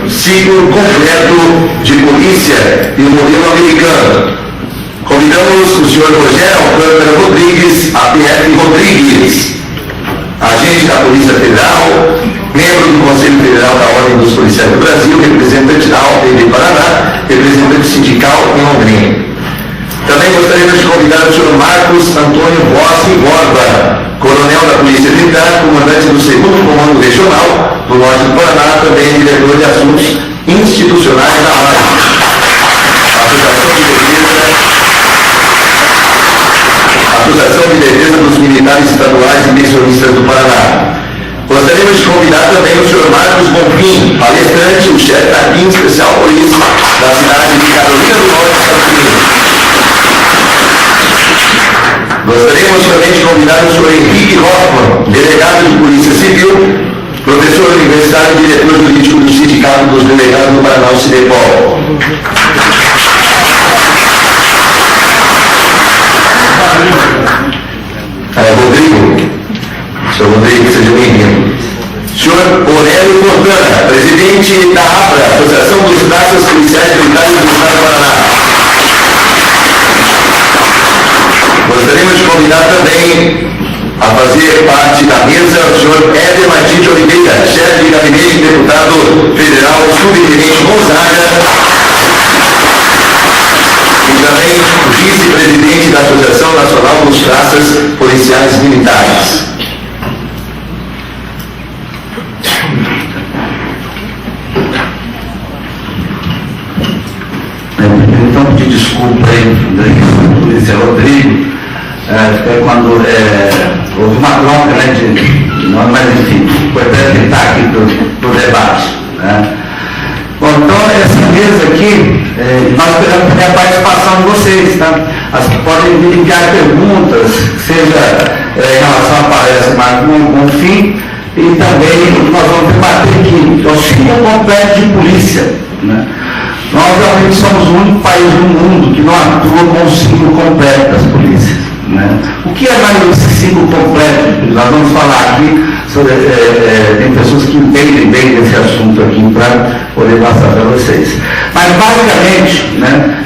ciclo completo de polícia e o modelo americano. Convidamos o senhor Rogério Alcântara Rodrigues, APF Rodrigues, agente da Polícia Federal, membro do Conselho Federal da Ordem dos Policiais do Brasil, representante da OAB Paraná, representante sindical em Londrina. Também gostaríamos de convidar o senhor Marcos Antônio Bossi Borba, coronel da Polícia Militar, comandante do 2º Comando Regional do Norte do Paraná, também diretor de Assuntos Institucionais da OAB. Associação de Defesa dos Militares Estaduais e Pensionistas do Paraná. Gostaríamos de convidar também o senhor Marcos Bonfim, palestrante, o chefe da BIM Special Police da cidade de Carolina do Norte, Estados Unidos. Gostaríamos também de convidar o senhor Henrique Hoffmann, delegado de Polícia Civil, professor universitário e diretor jurídico do Sindicato dos Delegados do Paraná, o CIDEPOL. Rodrigo, senhor Rodrigo, seja bem-vindo. Senhor Aurélio Fontana, presidente da APRA, Associação dos Praças Policiais Militares do Estado do Paraná. Gostaríamos de convidar também a fazer parte da mesa o senhor Éder Martins de Oliveira, chefe de gabinete, deputado federal subtenente Gonzaga, e também vice-presidente da Associação Nacional dos Praças Policiais Militares. Então, pedir desculpa aí, do policial Rodrigo, quando houve uma troca, né, mas enfim, foi até ele estar aqui para o debate. Né? Bom, então, essa mesa aqui, nós esperamos também a participação de vocês, tá? Podem enviar perguntas, seja em relação à palestra Marcos Bonfim, e também nós vamos debater aqui o ciclo completo de polícia. Né? Nós realmente somos o único país do mundo que não atua com o ciclo completo das polícias. Né? O que é mais esse ciclo completo? Nós vamos falar aqui sobre, tem pessoas que entendem bem desse assunto aqui para poder passar para vocês. Mas basicamente, né,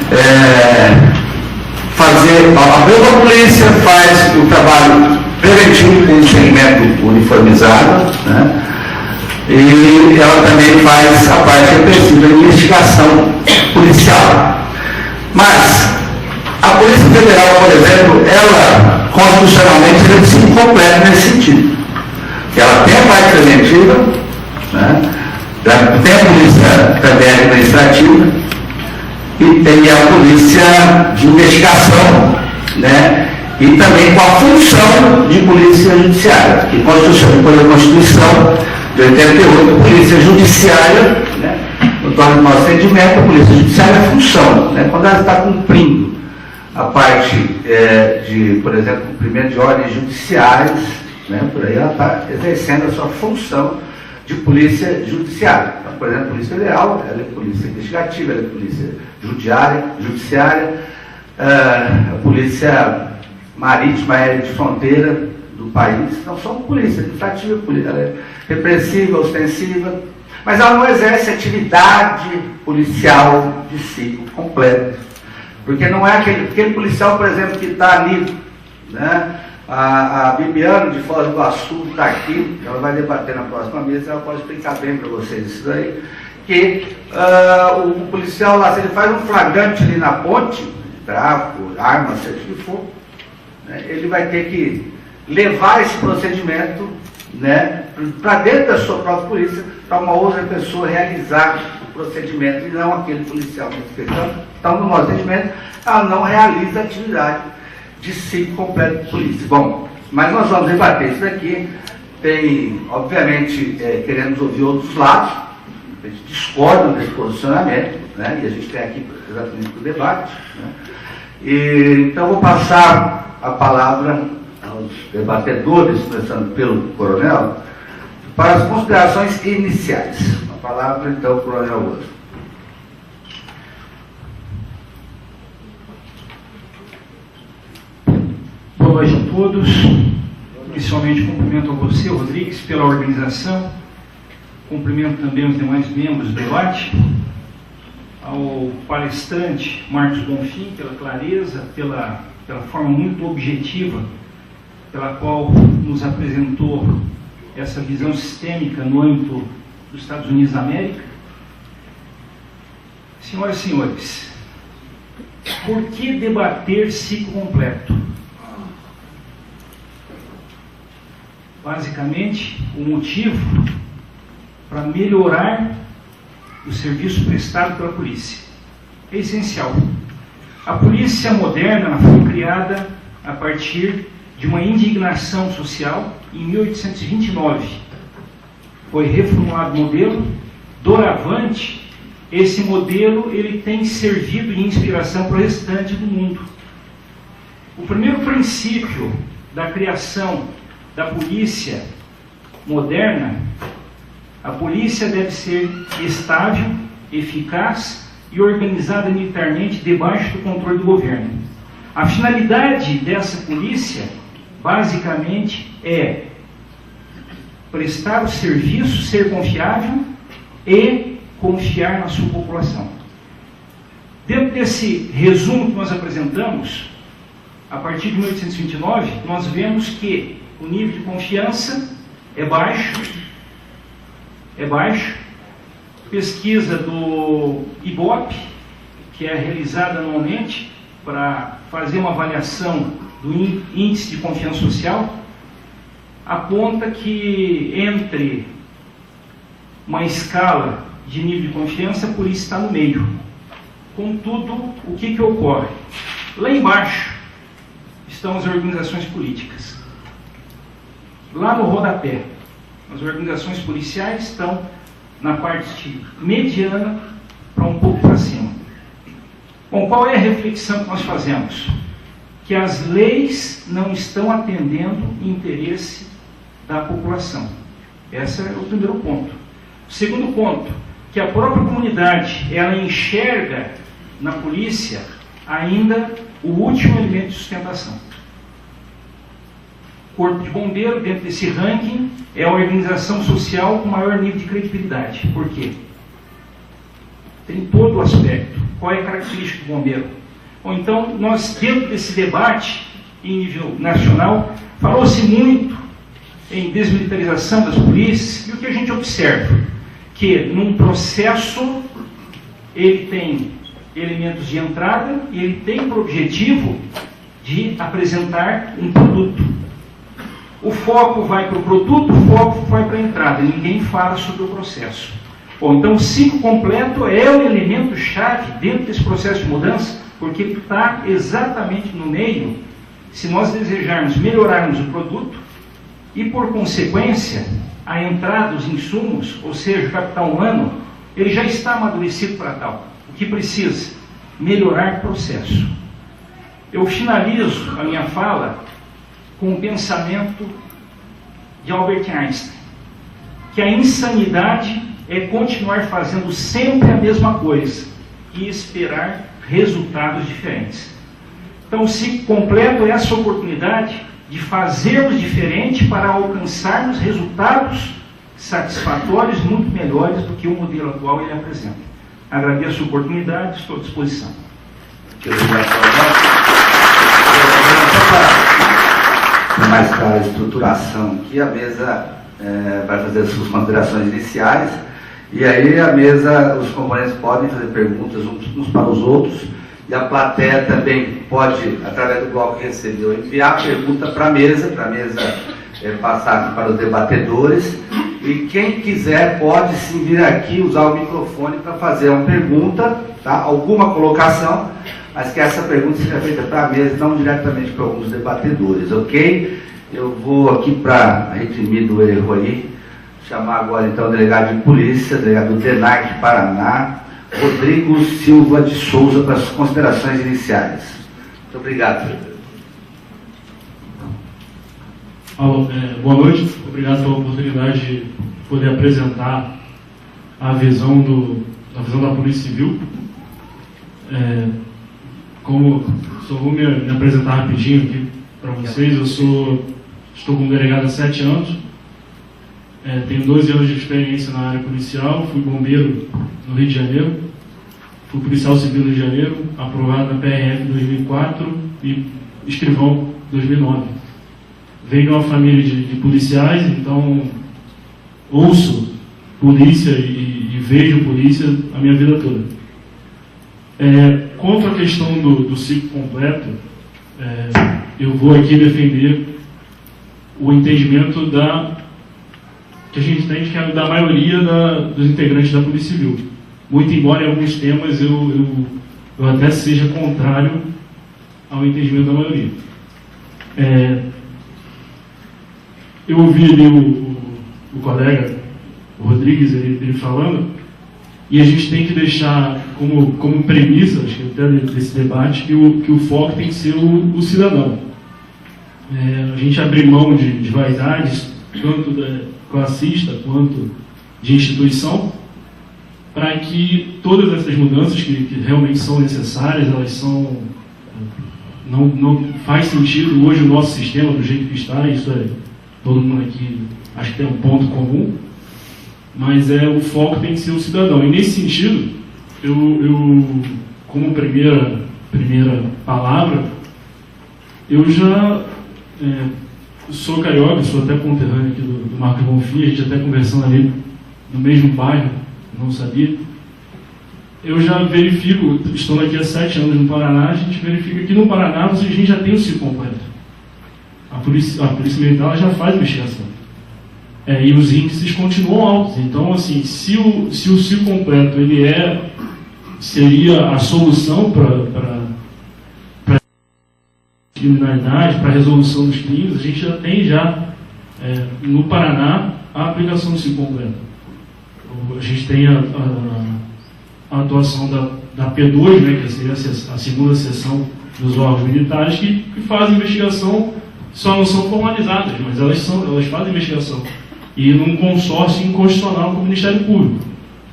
a mesma polícia faz o trabalho preventivo com o segmento uniformizado, né? E ela também faz a parte repressiva de investigação policial. Mas a Polícia Federal, por exemplo, ela constitucionalmente é de incompleto nesse sentido. Ela tem a parte preventiva, né? Tem a polícia também administrativa e tem a polícia de investigação, né? E também com a função de polícia judiciária, que pela Constituição de 88, polícia judiciária, né? No nosso entendimento, a polícia judiciária é função, né? Quando ela está cumprindo a parte de, por exemplo, cumprimento de ordens judiciais, né? Por aí ela está exercendo a sua função de polícia judiciária. Então, por exemplo, a Polícia Federal, ela é polícia investigativa, ela é polícia judiciária, a polícia marítima, aérea de fronteira do país, não são polícia administrativa, ela é repressiva, ostensiva, mas ela não exerce atividade policial de ciclo completo, porque não é aquele policial, por exemplo, que está ali, né? A Bibiana de Foz do Iguaçu está aqui, ela vai debater na próxima mesa, ela pode explicar bem para vocês isso daí, que o policial lá, se ele faz um flagrante ali na ponte, tráfico, arma, seja o que for, né, ele vai ter que levar esse procedimento, né, para dentro da sua própria polícia, para uma outra pessoa realizar o procedimento, e não aquele policial. Então, no nosso entendimento, ela não realiza a atividade de ciclo completo de polícia. Bom, mas nós vamos debater isso daqui. Tem, obviamente, queremos ouvir outros lados, a gente discorda desse posicionamento, né, e a gente tem aqui exatamente para o debate. Né, então, vou passar a palavra aos debatedores, começando pelo coronel, para as considerações iniciais. A palavra, então, ao coronel Rosa. Boa noite a todos. Inicialmente, cumprimento a você, Rodrigues, pela organização. Cumprimento também os demais membros do debate, ao palestrante Marcos Bonfim, pela clareza, pela forma muito objetiva pela qual nos apresentou essa visão sistêmica no âmbito dos Estados Unidos da América. Senhoras e senhores, por que debater ciclo completo? Basicamente, o motivo para melhorar o serviço prestado pela polícia. É essencial. A polícia moderna foi criada a partir de uma indignação social em 1829. Foi reformulado o modelo. Doravante, esse modelo ele tem servido de inspiração para o restante do mundo. O primeiro princípio da criação da polícia moderna, a polícia deve ser estável, eficaz e organizada militarmente debaixo do controle do governo. A finalidade dessa polícia, basicamente, é prestar o serviço, ser confiável e confiar na sua população. Dentro desse resumo que nós apresentamos, a partir de 1829, nós vemos que o nível de confiança é baixo. Pesquisa do IBOP, que é realizada anualmente para fazer uma avaliação do índice de confiança social, aponta que entre uma escala de nível de confiança, a polícia está no meio. Contudo, o que ocorre? Lá embaixo estão as organizações políticas. Lá no rodapé, as organizações policiais estão na parte mediana para um pouco para cima. Bom, qual é a reflexão que nós fazemos? Que as leis não estão atendendo o interesse da população. Esse é o primeiro ponto. O segundo ponto, que a própria comunidade, ela enxerga na polícia ainda o último elemento de sustentação. O Corpo de Bombeiro, dentro desse ranking, é a organização social com maior nível de credibilidade. Por quê? Tem todo o aspecto. Qual é a característica do bombeiro? Ou então, nós, dentro desse debate, em nível nacional, falou-se muito em desmilitarização das polícias, e o que a gente observa? Que num processo, ele tem elementos de entrada, e ele tem por objetivo de apresentar um produto. O foco vai para o produto, o foco vai para a entrada, ninguém fala sobre o processo. Bom, então o ciclo completo é o elemento-chave dentro desse processo de mudança, porque ele está exatamente no meio, se nós desejarmos melhorarmos o produto, e por consequência, a entrada dos insumos, ou seja, o capital humano, ele já está amadurecido para tal. O que precisa? Melhorar o processo. Eu finalizo a minha fala com o pensamento de Albert Einstein, que a insanidade é continuar fazendo sempre a mesma coisa e esperar resultados diferentes. Então, o ciclo completo é essa oportunidade de fazermos diferente para alcançarmos resultados satisfatórios muito melhores do que o modelo atual ele apresenta. Agradeço a oportunidade, estou à disposição. Mais clara a estruturação aqui, a mesa vai fazer as suas considerações iniciais, e aí a mesa, os componentes podem fazer perguntas uns para os outros, e a plateia também pode, através do bloco que recebeu, enviar a pergunta para a mesa passar aqui para os debatedores, e quem quiser pode sim vir aqui usar o microfone para fazer uma pergunta, tá? Alguma colocação, mas que essa pergunta seja feita para a mesa, não diretamente para alguns debatedores, ok? Eu vou aqui para redimir do erro aí, chamar agora então o delegado de polícia, delegado do DENARC Paraná, Rodrigo Silva de Souza, para as considerações iniciais. Muito obrigado. Boa noite, obrigado pela oportunidade de poder apresentar a visão da Polícia Civil. Só vou me apresentar rapidinho aqui para vocês. Estou como delegado há 7 anos. Tenho 12 anos de experiência na área policial, fui bombeiro no Rio de Janeiro, fui policial civil no Rio de Janeiro, aprovado na PRF em 2004 e escrivão em 2009. Venho de uma família de policiais, então ouço polícia e vejo polícia a minha vida toda. Quanto à questão do ciclo completo, eu vou aqui defender o entendimento que a gente tem, que é da maioria dos integrantes da Polícia Civil. Muito embora em alguns temas eu até seja contrário ao entendimento da maioria. Eu ouvi ali o colega o Rodrigues ele falando, e a gente tem que deixar como premissa, acho que até desse debate, que o foco tem que ser o cidadão. A gente abrir mão de vaidades, tanto classista quanto de instituição, para que todas essas mudanças que realmente são necessárias, elas são... Não faz sentido hoje o nosso sistema do jeito que está, isso todo mundo aqui acho que tem um ponto comum, mas o foco tem que ser o cidadão. E nesse sentido, eu como primeira palavra, eu já sou carioca, sou até conterrâneo aqui do Marcos Bonfim, a gente até conversando ali no mesmo bairro, não sabia. Eu já verifico, estou aqui há 7 anos no Paraná, a gente verifica que no Paraná a gente já tem o ciclo completo. A polícia militar ela já faz investigação. E os índices continuam altos. Então, assim, se o ciclo completo ele seria a solução para criminalidade, para a resolução dos crimes, a gente já tem no Paraná a aplicação do ciclo completo. A gente tem a atuação da P2, né, que seria a segunda seção dos órgãos militares, que fazem investigação, só não são formalizadas, mas elas fazem investigação. E num consórcio inconstitucional com o Ministério Público.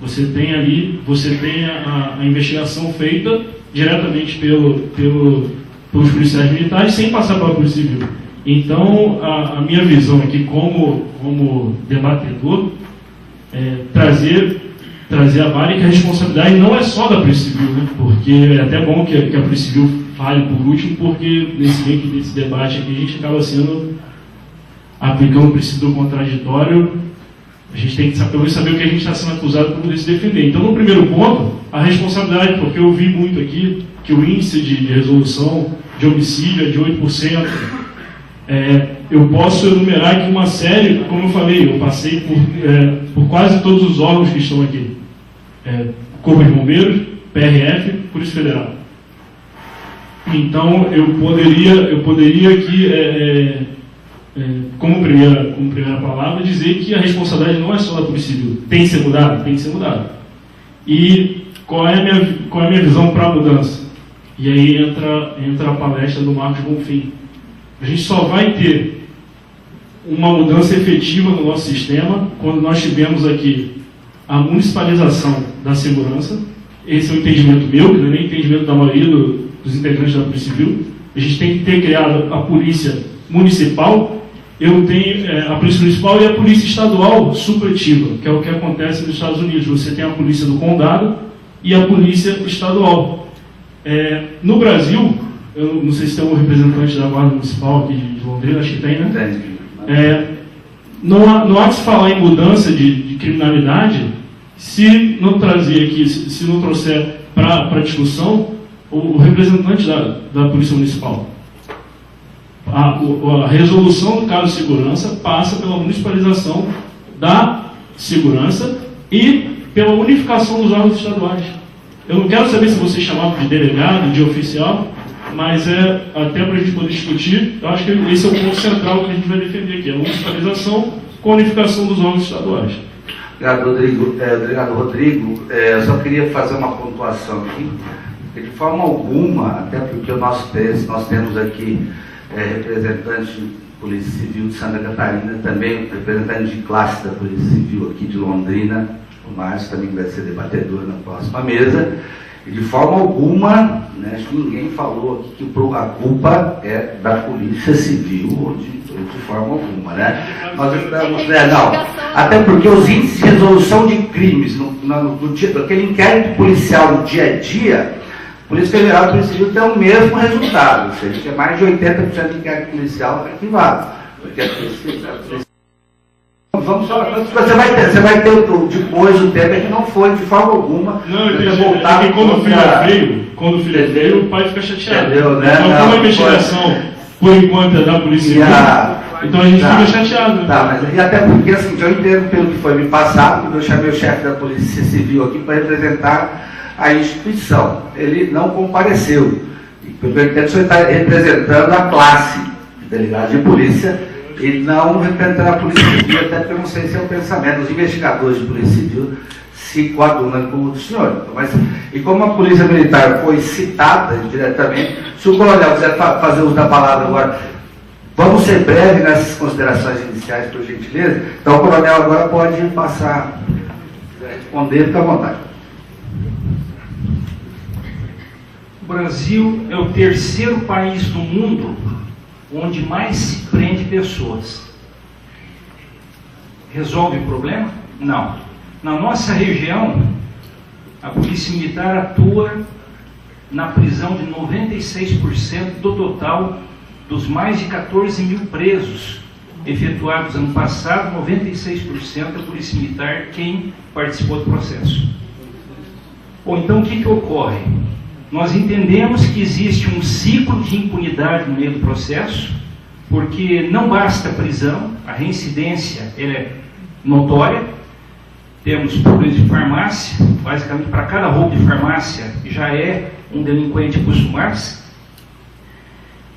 Você tem a investigação feita diretamente pelos policiais militares, sem passar pela Polícia Civil. Então, a minha visão aqui como debatedor é trazer a baila que a responsabilidade não é só da Polícia Civil, né? Porque é até bom que a Polícia Civil fale por último, porque nesse debate aqui a gente acaba aplicando o princípio do contraditório. A gente tem que saber o que a gente está sendo acusado para poder se defender. Então, no primeiro ponto, a responsabilidade, porque eu vi muito aqui que o índice de resolução de homicídio é de 8%. Eu posso enumerar aqui uma série, como eu falei, eu passei por quase todos os órgãos que estão aqui. Corpo de Bombeiros, PRF, Polícia Federal. Então, eu poderia aqui, como primeira palavra, dizer que a responsabilidade não é só da Polícia Civil. Tem que ser mudado? Tem que ser mudado. E qual é a minha visão para a mudança? E aí entra a palestra do Marcos Bonfim. A gente só vai ter uma mudança efetiva no nosso sistema quando nós tivermos aqui a municipalização da segurança. Esse é o entendimento meu, que não é nem entendimento da maioria dos integrantes da Polícia Civil. A gente tem que ter criado a Polícia Municipal. Eu tenho a Polícia Municipal e a Polícia Estadual supletiva, que é o que acontece nos Estados Unidos. Você tem a Polícia do Condado e a Polícia Estadual. No Brasil, eu não sei se tem um representante da Guarda Municipal aqui de Londrina, acho que tem, né? Não há de se falar em mudança de criminalidade se não trazer aqui, se não trouxer para discussão o representante da Polícia Municipal. A resolução do caso de segurança passa pela municipalização da segurança e pela unificação dos órgãos estaduais. Eu não quero saber se você chamava de delegado, de oficial, mas até para a gente poder discutir, eu acho que esse é o ponto central que a gente vai defender aqui, a municipalização com a unificação dos órgãos estaduais. Obrigado, Rodrigo. Eu só queria fazer uma pontuação aqui, porque de forma alguma, até porque nós temos aqui representante de Polícia Civil de Santa Catarina, também representante de classe da Polícia Civil aqui de Londrina, o Márcio também vai ser debatedor na próxima mesa, E de forma alguma, né, acho que ninguém falou aqui que a culpa é da Polícia Civil, ou de forma alguma, né? Nós estamos, não, até porque os índices de resolução de crimes, aquele inquérito policial no dia a dia, a Polícia Federal e a Polícia Civil tem o mesmo resultado, ou seja, que é mais de 80% de inquérito policial arquivado. Porque a Polícia Vamos só, você vai ter depois o tema que não foi de forma alguma. Não, eu entendi. Quando o filho é feio, o pai fica chateado. Entendeu, né? Então, como a investigação, por enquanto, é da Polícia Civil, então a gente fica chateado. Tá, mas e até porque, assim, eu entendo pelo que foi me passado, que eu chamei o chefe da Polícia Civil aqui para representar a instituição. Ele não compareceu. E pelo que eu entendo, o senhor está representando a classe de delegado de polícia, e não representar a Polícia Civil, até porque eu não sei se é o pensamento dos investigadores de Polícia Civil se coadunam com o do senhor. Mas, e como a Polícia Militar foi citada diretamente, se o coronel quiser fazer uso da palavra agora, vamos ser breves nessas considerações iniciais, por gentileza. Então o coronel agora pode passar, responder, fica à vontade. O Brasil é o terceiro país do mundo onde mais se prende pessoas. Resolve o problema? Não. Na nossa região, a Polícia Militar atua na prisão de 96% do total dos mais de 14 mil presos efetuados ano passado. 96% da Polícia Militar quem participou do processo. Ou então o que ocorre? Nós entendemos que existe um ciclo de impunidade no meio do processo, porque não basta a prisão, a reincidência ela é notória. Temos problemas de farmácia, basicamente para cada roubo de farmácia já é um delinquente costumar-se.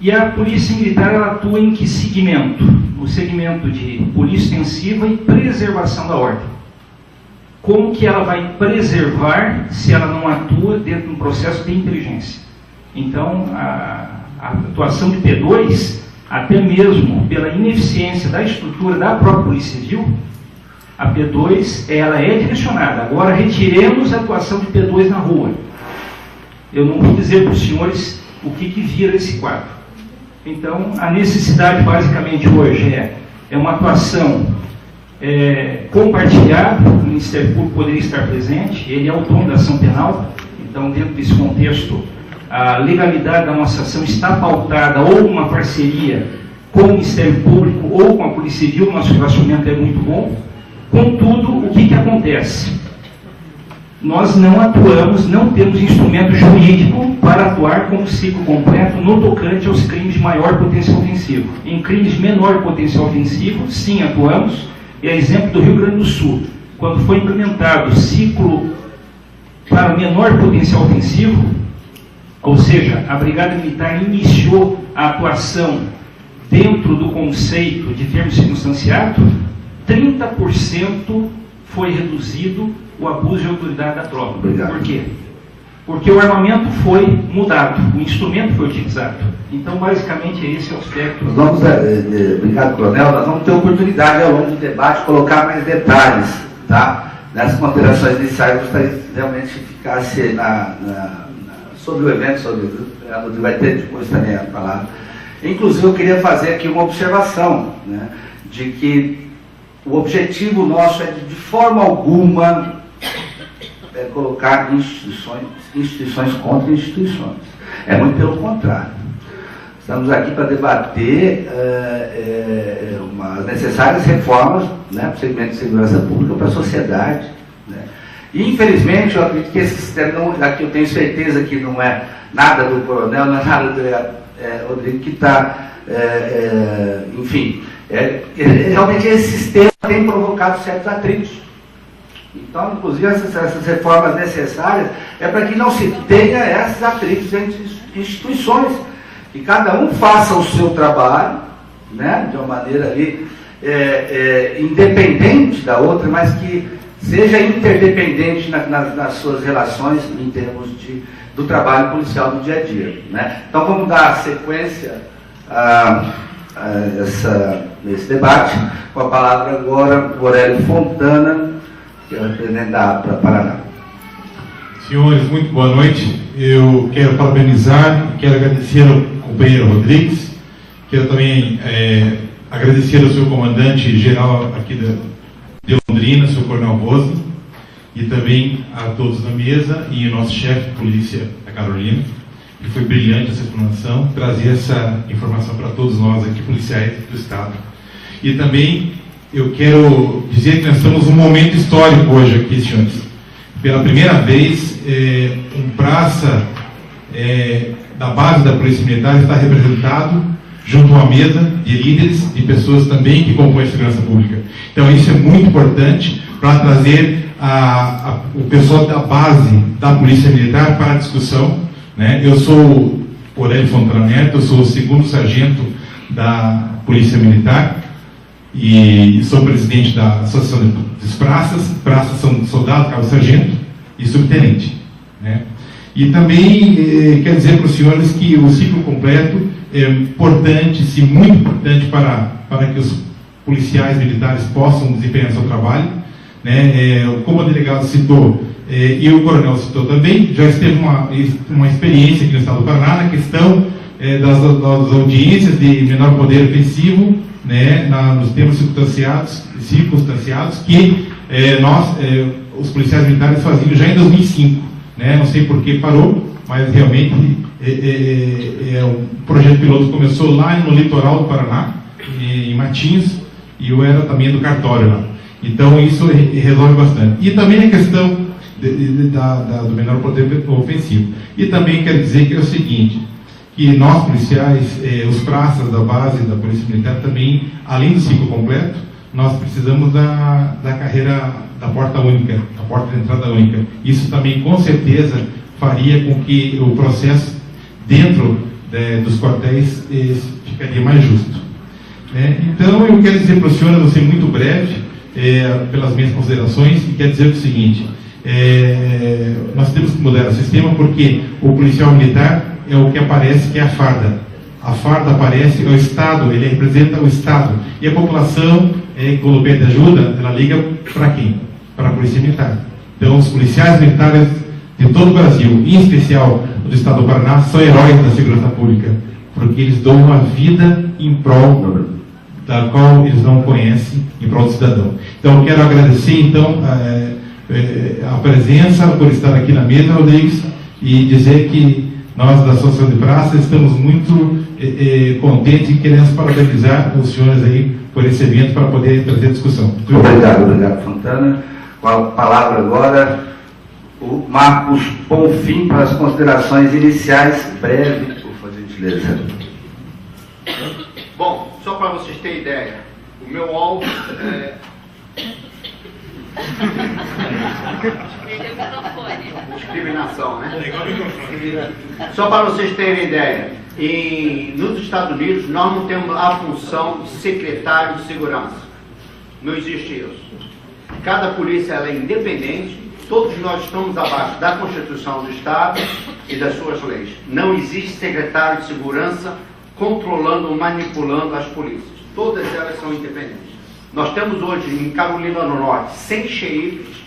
E a Polícia Militar ela atua em que segmento? No segmento de polícia ostensiva e preservação da ordem. Como que ela vai preservar se ela não atua dentro de um processo de inteligência? Então, a atuação de P2, até mesmo pela ineficiência da estrutura da própria Polícia Civil, a P2 ela é direcionada. Agora, retiremos a atuação de P2 na rua. Eu não vou dizer para os senhores o que vira esse quadro. Então, a necessidade basicamente hoje é uma atuação compartilhado. O Ministério Público poderia estar presente, ele é o dono da ação penal, então dentro desse contexto a legalidade da nossa ação está pautada ou uma parceria com o Ministério Público ou com a Polícia Civil. Nosso relacionamento é muito bom. Contudo, o que acontece? Nós não atuamos, não temos instrumento jurídico para atuar com o ciclo completo no tocante aos crimes de maior potencial ofensivo. Em crimes de menor potencial ofensivo, sim, atuamos. E a exemplo do Rio Grande do Sul, quando foi implementado o ciclo para menor potencial ofensivo, ou seja, a Brigada Militar iniciou a atuação dentro do conceito de termo circunstanciado, 30% foi reduzido o abuso de autoridade da tropa. Obrigado. Por quê? Porque o armamento foi mudado, o instrumento foi utilizado. Então, basicamente, esse é o aspecto. Obrigado, coronel. Nós vamos ter oportunidade ao longo do debate de colocar mais detalhes, tá? Nessas considerações iniciais, eu gostaria que realmente ficasse sobre o evento, vai ter depois também a palavra. Inclusive, eu queria fazer aqui uma observação, né, de que o objetivo nosso é de forma alguma colocar instituições contra instituições. É muito pelo contrário. Estamos aqui para debater as necessárias reformas, né, para o segmento de segurança pública, para a sociedade. Né. E, infelizmente, eu acredito que esse sistema, aqui eu tenho certeza que não é nada do coronel, não é nada do Rodrigo, que está, enfim, realmente esse sistema tem provocado certos atritos. Então, inclusive, essas reformas necessárias é para que não se tenha esses atritos entre instituições, que cada um faça o seu trabalho, né, de uma maneira ali independente da outra, mas que seja interdependente nas suas relações em termos do trabalho policial do dia a dia. Né? Então, vamos dar sequência a esse debate, com a palavra agora do Aurélio Fontana, que é o representante da APRA Paraná. Senhores, muito boa noite. Eu quero parabenizar, quero agradecer ao companheiro Rodrigues, quero também agradecer ao seu comandante geral aqui de Londrina, seu Coronel Rosa, e também a todos na mesa e o nosso chefe de polícia, a Carolina, que foi brilhante essa explanação, trazer essa informação para todos nós aqui, policiais do Estado. E também eu quero dizer que nós estamos num momento histórico hoje aqui, senhores. Pela primeira vez, um praça da base da Polícia Militar está representado junto a uma mesa de líderes, de pessoas também que compõem a segurança pública. Então isso é muito importante para trazer o pessoal da base da Polícia Militar para a discussão, né? Eu sou Aurélio Fontana Neto, eu sou o 2º sargento da Polícia Militar e sou presidente da Associação dos Praças. Praças são soldado, cabo sargento e subtenente, né? E também quero dizer para os senhores que o ciclo completo é importante, sim, muito importante para que os policiais militares possam desempenhar seu trabalho, né? Como o delegado citou, e o coronel citou também, já esteve uma experiência aqui no Estado do Paraná na questão das audiências de menor poder ofensivo, né, nos termos circunstanciados que os policiais militares faziam já em 2005, né? Não sei por que parou, mas realmente um projeto piloto começou lá no litoral do Paraná, em Matinhos, e eu era também do cartório lá. Então isso resolve bastante. E também a questão do menor poder ofensivo. E também quero dizer que é o seguinte, que nós policiais, os praças da base da Polícia Militar também, além do ciclo completo, nós precisamos da carreira da porta única, da porta de entrada única. Isso também com certeza faria com que o processo dentro dos quartéis ficaria mais justo, né? Então eu quero dizer para o senhor, eu vou ser muito breve pelas minhas considerações, e quero dizer o seguinte, nós temos que mudar o sistema, porque o policial militar é o que aparece, que é a farda. A farda aparece, é o Estado, ele representa o Estado. E a população, quando pede ajuda, ela liga para quem? Para a Polícia Militar. Então, os policiais militares de todo o Brasil, em especial do Estado do Paraná, são heróis da segurança pública, porque eles dão uma vida em prol da qual eles não conhecem, em prol do cidadão. Então, eu quero agradecer, então, a presença, por estar aqui na mesa, Rodrigues, e dizer que nós, da Associação de Praça, estamos muito contentes e queremos parabenizar os senhores aí por esse evento, para poder trazer discussão. Obrigado, Fontana. Com a palavra agora, o Marcos Bonfim, para as considerações iniciais, breve, por gentileza. Bom, só para vocês terem ideia, o meu alvo discriminação, né? Só para vocês terem ideia, nos Estados Unidos nós não temos a função de secretário de segurança. Não existe isso. Cada polícia ela é independente, todos nós estamos abaixo da Constituição do Estado e das suas leis. Não existe secretário de segurança controlando ou manipulando as polícias. Todas elas são independentes. Nós temos hoje em Carolina do Norte 100 xerifes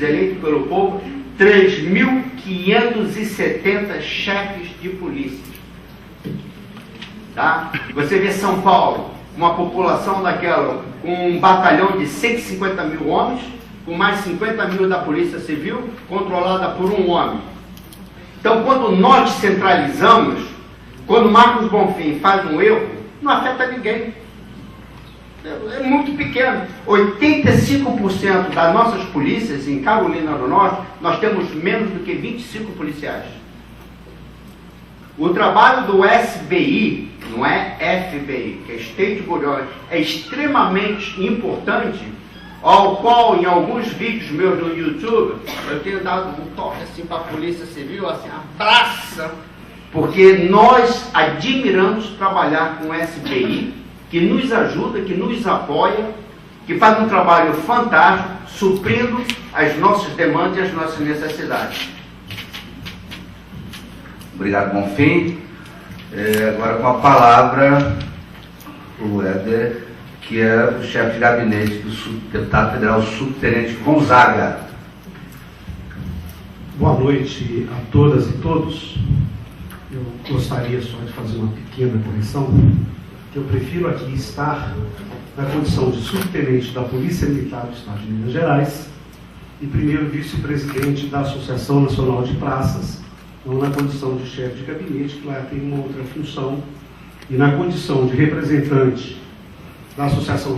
eleitos pelo povo, 3.570 chefes de polícia. Tá? Você vê São Paulo, uma população daquela, com um batalhão de 150 mil homens, com mais 50 mil da Polícia Civil, controlada por um homem. Então, quando nós centralizamos, quando Marcos Bonfim faz um erro, não afeta ninguém. É muito pequeno. 85% das nossas polícias em Carolina do Norte, nós temos menos do que 25 policiais. O trabalho do SBI, não é FBI, que é State Bureau, é extremamente importante, ao qual em alguns vídeos meus no YouTube, eu tenho dado um toque assim para a Polícia Civil, assim, abraça, porque nós admiramos trabalhar com o SBI, que nos ajuda, que nos apoia, que faz um trabalho fantástico, suprindo as nossas demandas e as nossas necessidades. Obrigado, Bonfim. Agora com a palavra o Éder, que é o chefe de gabinete do deputado federal subtenente Gonzaga. noite a todas e todos. Eu gostaria só de fazer uma pequena correção. Eu prefiro aqui estar na condição de subtenente da Polícia Militar do Estado de Minas Gerais e primeiro vice-presidente da Associação Nacional de Praças, não na condição de chefe de gabinete, que lá tem uma outra função, e na condição de representante da Associação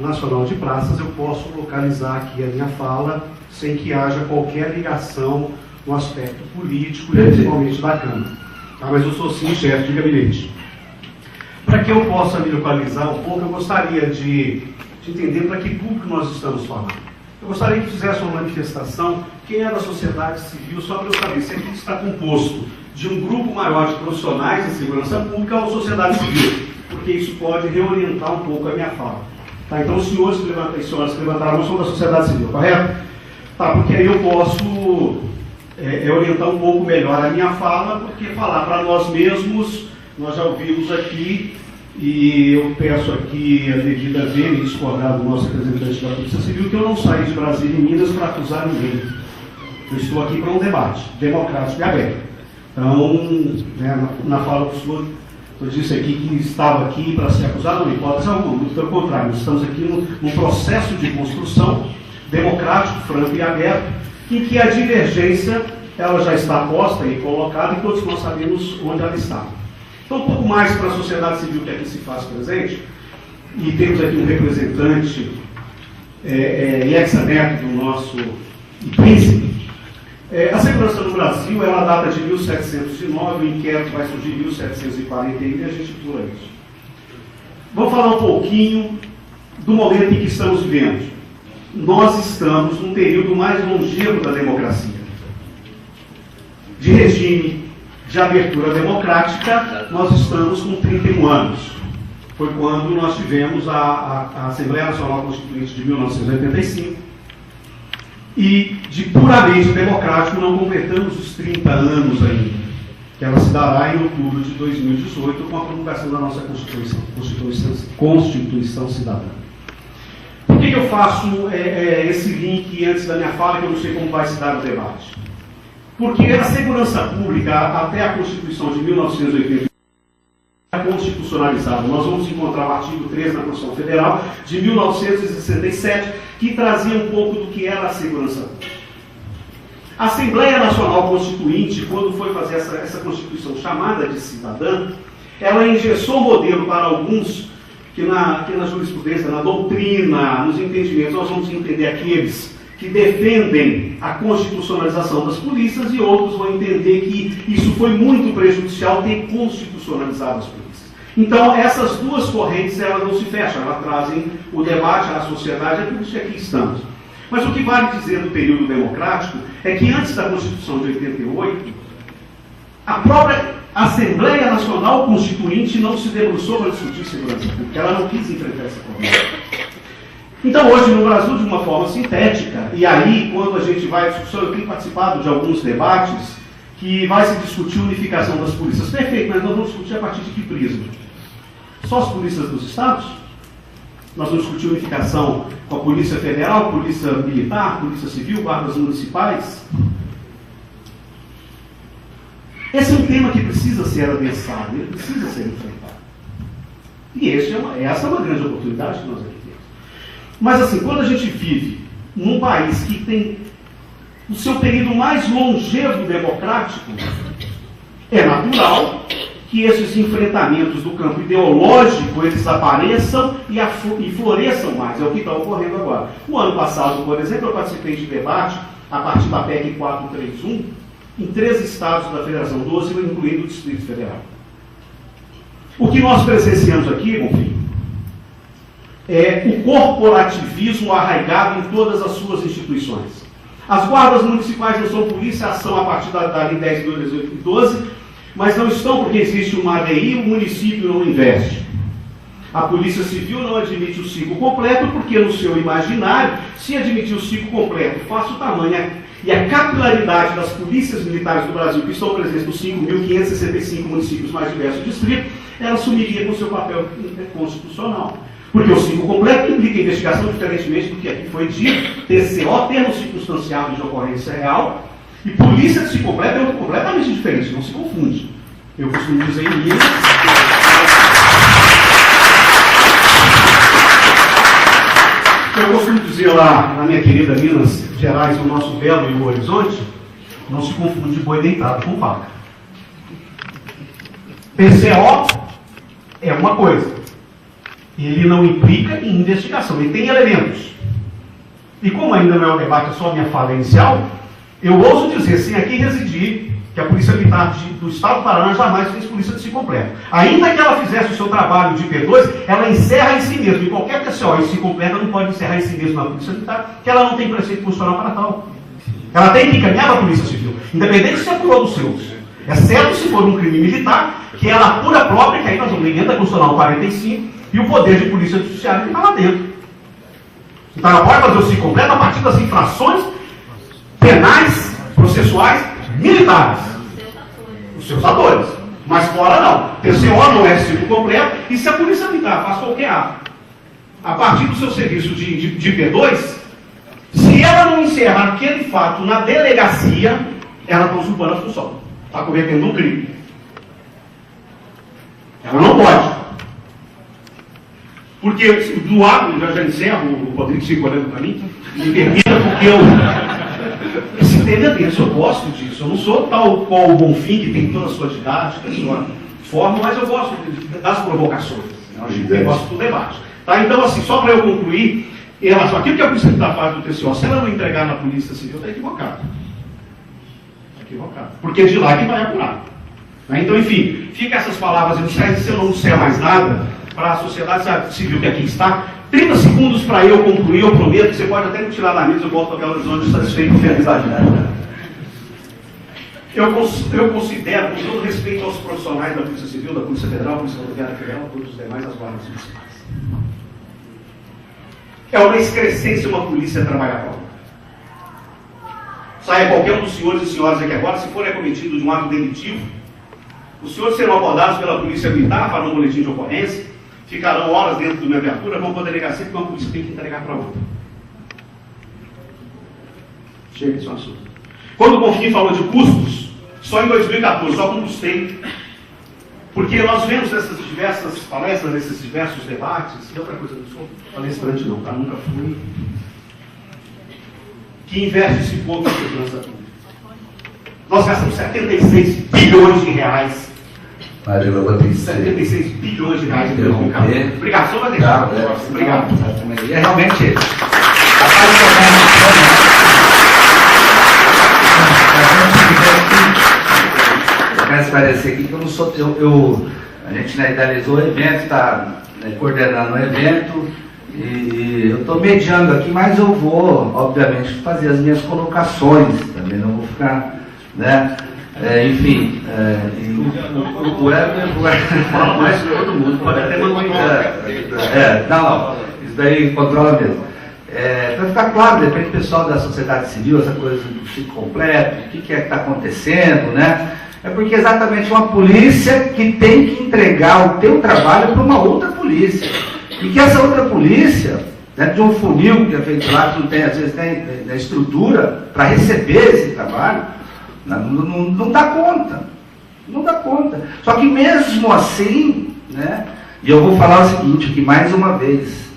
Nacional de Praças, eu posso localizar aqui a minha fala sem que haja qualquer ligação no aspecto político e principalmente da Câmara. Tá? Mas eu sou sim chefe de gabinete. Para que eu possa me localizar um pouco, eu gostaria de entender para que público nós estamos falando. Eu gostaria que fizesse uma manifestação, quem é da sociedade civil, só para eu saber se aqui está composto de um grupo maior de profissionais de segurança pública ou sociedade civil, porque isso pode reorientar um pouco a minha fala. Tá? Então, os senhores e senhoras que levantaram a mão são da sociedade civil, correto? Tá, porque aí eu posso orientar um pouco melhor a minha fala, porque falar para nós mesmos, nós já ouvimos aqui, e eu peço aqui a devida vênia e discordar do nosso representante da Polícia Civil, que eu não saí de Brasília e Minas para acusar ninguém. Eu estou aqui para um debate democrático e aberto. Então, né, na fala do senhor, eu disse aqui que estava aqui para ser acusado, não hipótese alguma, muito pelo contrário, nós estamos aqui num processo de construção democrático, franco e aberto, em que a divergência ela já está posta e colocada e todos nós sabemos onde ela está. Então, um pouco mais para a sociedade civil que aqui se faz presente, e temos aqui um representante ex-neto do nosso príncipe. A segurança no Brasil, ela data de 1709, o inquérito vai surgir em 1741 e a gente pula isso. Vamos falar um pouquinho do momento em que estamos vivendo. Nós estamos num período mais longevo da democracia. De regime de abertura democrática, nós estamos com 31 anos. Foi quando nós tivemos a Assembleia Nacional Constituinte de 1985. E de puramente democrático não completamos os 30 anos ainda, que ela se dará em outubro de 2018 com a promulgação da nossa Constituição Cidadã. Por que eu faço esse link antes da minha fala, que eu não sei como vai se dar o debate? Porque a segurança pública, até a Constituição de 1988, é constitucionalizada. Nós vamos encontrar o artigo 13 da Constituição Federal de 1967, que trazia um pouco do que era a segurança pública. A Assembleia Nacional Constituinte, quando foi fazer essa Constituição chamada de cidadã, ela engessou o modelo para alguns que na jurisprudência, na doutrina, nos entendimentos, nós vamos entender aqueles que defendem a constitucionalização das polícias e outros vão entender que isso foi muito prejudicial ter constitucionalizado as polícias. Então, essas duas correntes, elas não se fecham, elas trazem o debate à sociedade, é por isso que aqui estamos. Mas o que vale dizer do período democrático é que antes da Constituição de 88, a própria Assembleia Nacional Constituinte não se debruçou para discutir segurança pública, ela não quis enfrentar esse problema. Então, hoje, no Brasil, de uma forma sintética, e aí, quando a gente vai à discussão, eu tenho participado de alguns debates que vai se discutir a unificação das polícias. Perfeito, mas nós vamos discutir a partir de que prisma? Só as polícias dos estados? Nós vamos discutir a unificação com a Polícia Federal, Polícia Militar, Polícia Civil, guardas municipais? Esse é um tema que precisa ser adensado, ele precisa ser enfrentado. E essa é uma grande oportunidade que nós aqui temos. Mas assim, quando a gente vive num país que tem o seu período mais longevo democrático, é natural que esses enfrentamentos do campo ideológico, eles apareçam e floresçam mais. É o que está ocorrendo agora. O ano passado, por exemplo, eu participei de debate a partir da PEC 431 em 3 estados da Federação, 12, incluindo o Distrito Federal. O que nós presenciamos aqui, Bonfim, é o corporativismo arraigado em todas as suas instituições. As guardas municipais não são polícia, são a partir da Lei 10 de 2012, mas não estão porque existe uma ADI e o município não investe. A Polícia Civil não admite o ciclo completo porque no seu imaginário, se admitir o ciclo completo, faça o tamanho e a capilaridade das polícias militares do Brasil, que estão presentes nos 5.565 municípios mais diversos distritos, ela assumiria com seu papel constitucional. Porque o ciclo completo implica investigação, diferentemente do que aqui foi dito, TCO, termo circunstanciado de ocorrência real, E polícia que se completa é outro completamente diferente, não se confunde. Eu costumo dizer em Minas. Eu costumo dizer lá na minha querida Minas Gerais, o nosso belo e o horizonte, não se confunde boi deitado com vaca. PCO é uma coisa. Ele não implica em investigação, ele tem elementos. E como ainda não é um debate, é só a minha fala inicial, eu ouso dizer, sem aqui residir, que a Polícia Militar do Estado do Paraná jamais fez polícia de si completa. Ainda que ela fizesse o seu trabalho de P2, ela encerra em si mesma. E qualquer PCO em si completa não pode encerrar em si mesma na Polícia Militar, porque ela não tem preceito constitucional para tal. Ela tem que encaminhar para a Polícia Civil, independente se apurou dos seus. Exceto se for um crime militar, que ela apura própria, que aí nós vamos ler emenda constitucional 45, e o poder de polícia judiciária está lá dentro. Então ela pode fazer o ciclo completo a partir das infrações penais, processuais, militares. Os seus atores. Mas fora não. TCO não é ciclo completo, e se a Polícia Militar faz qualquer ato, a partir do seu serviço de P2, se ela não encerrar aquele fato na delegacia, ela está usurpando a função. Está cometendo um crime. Ela não pode. Porque do ato, já encerro, o Rodrigo fica olhando para mim, me permita, porque esse independência, eu gosto disso. Eu não sou tal qual o Bonfim, que tem toda a sua didática, a sua forma, mas eu gosto das provocações. Eu gosto do debate. Tá? Então, assim, só para eu concluir, em relação àquilo que a Polícia Militar faz do TCO, se ela não entregar na Polícia Civil, está equivocado. Está equivocado. Porque é de lá que vai apurar. Né? Então, enfim, fica essas palavras iniciais, se eu não disser mais nada, para a sociedade civil que aqui está, 30 segundos para eu concluir, eu prometo que você pode até me tirar da mesa, eu volto para Belo Horizonte satisfeito e feliz da vida. Eu considero, com todo respeito aos profissionais da Polícia Civil, da Polícia Federal, da Polícia Rodoviária Federal, todos os demais, as guardas municipais. É uma excrescência uma polícia trabalhadora. Saia qualquer um dos senhores e senhoras aqui agora, se for acometido de um ato delitivo, os senhores serão abordados pela Polícia Militar, farão um boletim de ocorrência, ficarão horas dentro de uma viatura, vão para a delegacia, porque uma polícia tem que entregar para outra. Chega, esse é um assunto. Quando o Bonfim falou de custos, só em 2014, só com custeio, porque nós vemos nessas diversas palestras, nesses diversos debates, e outra coisa, não sou palestrante não, tá? Nunca fui, que investe-se pouco na segurança pública. Nós gastamos 76 bilhões de reais. Mas eu vou ter que 76 bilhões de reais em interromper. Obrigado, só vai deixar. Obrigado. E é realmente eu quero esclarecer aqui que eu não sou. A gente idealizou o evento, está coordenando o evento, e eu estou mediando aqui, mas eu vou, obviamente, fazer as minhas colocações, também não vou ficar. Né? Enfim, o Weber fala mais que todo mundo, pode até mandar não, isso daí controla mesmo. Para ficar claro, depende do pessoal da sociedade civil, essa coisa do ciclo completo, o que é que está acontecendo, né? É porque é exatamente uma polícia que tem que entregar o teu trabalho para uma outra polícia. E que essa outra polícia, dentro de um funil que é feito lá, que não tem, às vezes tem a estrutura para receber esse trabalho, não dá conta. Não dá conta. Só que mesmo assim, né? E eu vou falar o seguinte aqui mais uma vez,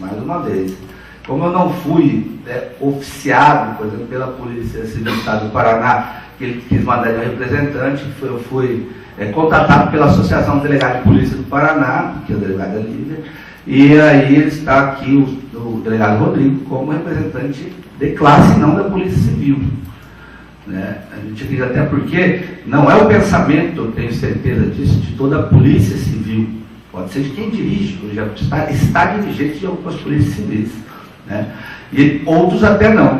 como eu não fui oficiado, por exemplo, pela Polícia Civil do Estado do Paraná, que ele quis mandar de um representante, eu fui contatado pela Associação de Delegados de Polícia do Paraná, que é a delegada Lívia, e aí está aqui o delegado Rodrigo como representante de classe, não da Polícia Civil. Né? A gente diz até porque não é o pensamento, eu tenho certeza disso, de toda a Polícia Civil, pode ser de quem dirige, já está dirigente de algumas polícias civis, né? E outros até não.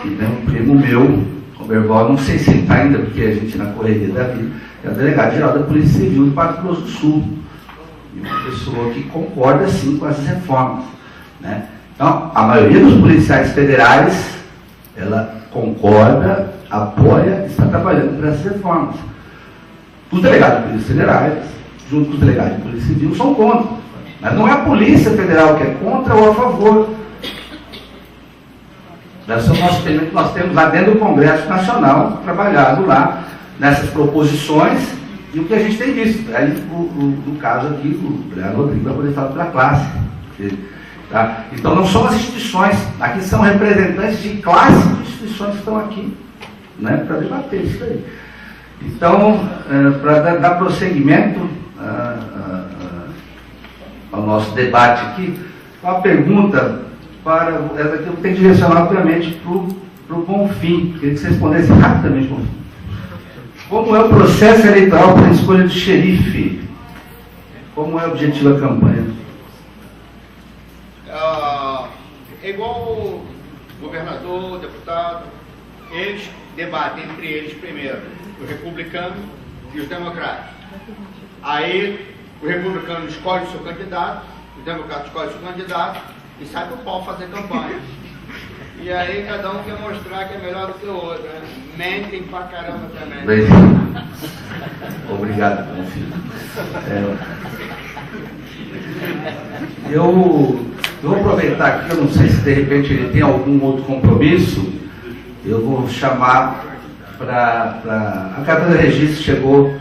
E tem um primo meu, o Berval, não sei se ele está ainda, porque a gente na correria da vida, é o delegado-geral da Polícia Civil do Mato Grosso do Sul, e uma pessoa que concorda sim com essas reformas, né? Então, a maioria dos policiais federais, ela concorda, apoia, está trabalhando para essas reformas. Os delegados de polícia federais, junto com os delegados de polícia civil, são contra. Mas não é a Polícia Federal que é contra ou a favor. Nós temos lá dentro do Congresso Nacional, trabalhado lá nessas proposições, e o que a gente tem visto. Aí, no caso aqui, o Breno Rodrigues vai poder falar pela classe. Tá? Então, não são as instituições, aqui são representantes de classe de instituições que estão aqui, né, para debater isso aí. Então, para dar prosseguimento ao nosso debate aqui, uma pergunta essa aqui eu tenho que direcionar, obviamente, para o Bonfim. Queria que você respondesse rapidamente, Bonfim. Como é o processo eleitoral para a escolha do xerife? Como é o objetivo da campanha? É igual o governador, o deputado, eles debatem entre eles primeiro, os republicanos e os democratas. Aí o republicano escolhe o seu candidato, o democrata escolhe o seu candidato e sai pro pau fazer campanha. E aí cada um quer mostrar que é melhor do que o outro, né? Mentem pra caramba também. Bem, obrigado, Bonfim. Eu vou aproveitar aqui, eu não sei se de repente ele tem algum outro compromisso, eu vou chamar para... A Câmara de Registro chegou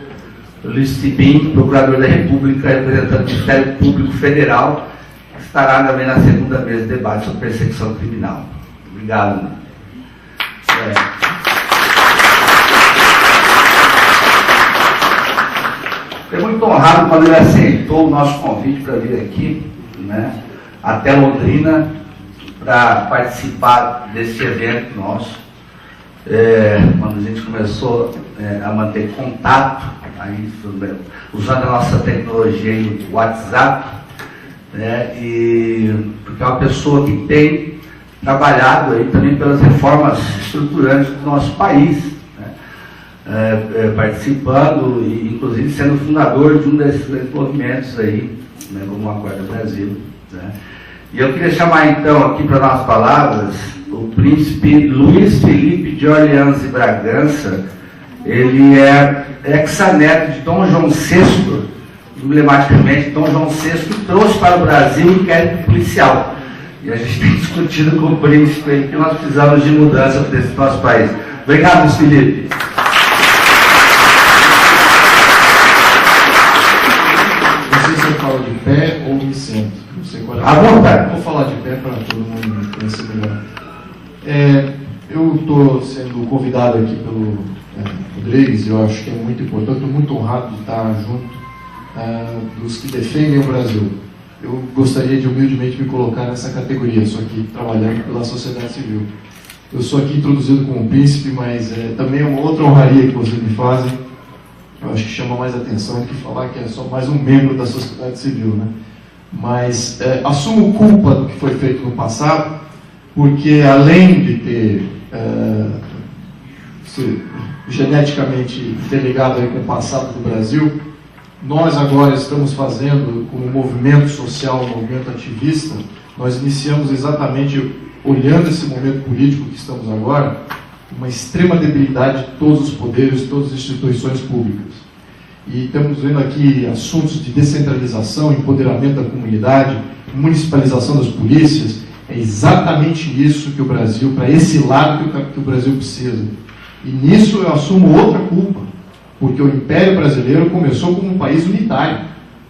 o Luiz Tibim, procurador da República, representante do Ministério Público Federal, que estará também na segunda mesa de debate sobre perseguição criminal. Obrigado. Fiquei muito honrado quando ele aceitou o nosso convite para vir aqui, né, até Londrina, para participar desse evento nosso. Quando a gente começou a manter contato, aí, usando a nossa tecnologia e o WhatsApp, né, e porque é uma pessoa que tem trabalhado aí também pelas reformas estruturantes do nosso país, né, participando e inclusive sendo fundador de um desses movimentos aí, né, como Acorda Brasil, né. E eu queria chamar então aqui para nossas palavras o príncipe Luiz Felipe de Orleans e Bragança. Ele é ex-neto de Dom João VI, emblematicamente Dom João VI, que trouxe para o Brasil o inquérito policial. E a gente tem discutido com o príncipe aí que nós precisamos de mudança desse nosso país. Obrigado, Luiz Felipe. Não sei se eu falo de pé ou me sento. Não sei qual é. À vontade. Vou falar de pé para todo mundo me conhecer melhor. Eu estou sendo convidado aqui pelo Rodrigues, eu acho que é muito importante, estou muito honrado de estar junto dos que defendem o Brasil. Eu gostaria de humildemente me colocar nessa categoria, só que trabalhando pela sociedade civil. Eu sou aqui introduzido como príncipe, mas também é uma outra honraria que vocês me fazem. Eu acho que chama mais atenção do que falar que é só mais um membro da sociedade civil, né? Mas assumo culpa do que foi feito no passado, porque além de ter geneticamente interligado aí com o passado do Brasil, nós agora estamos fazendo, como movimento social, movimento ativista, nós iniciamos exatamente, olhando esse momento político que estamos agora, uma extrema debilidade de todos os poderes, de todas as instituições públicas. E estamos vendo aqui assuntos de descentralização, empoderamento da comunidade, municipalização das polícias. É exatamente isso que o Brasil, para esse lado que o Brasil precisa. E nisso eu assumo outra culpa, porque o Império Brasileiro começou como um país unitário,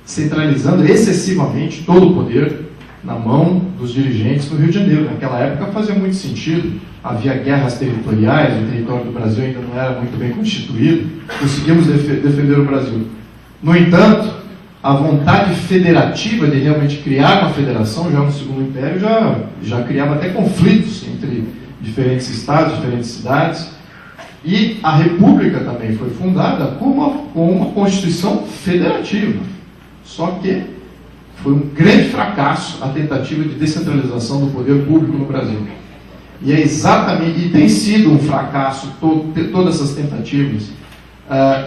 centralizando excessivamente todo o poder na mão dos dirigentes no Rio de Janeiro. Naquela época fazia muito sentido, havia guerras territoriais, o território do Brasil ainda não era muito bem constituído, conseguimos defender o Brasil. No entanto, a vontade federativa de realmente criar uma federação, já no Segundo Império, já criava até conflitos entre diferentes estados, diferentes cidades, e a República também foi fundada com uma Constituição federativa. Só que foi um grande fracasso a tentativa de descentralização do poder público no Brasil. E é exatamente, e tem sido um fracasso todas essas tentativas.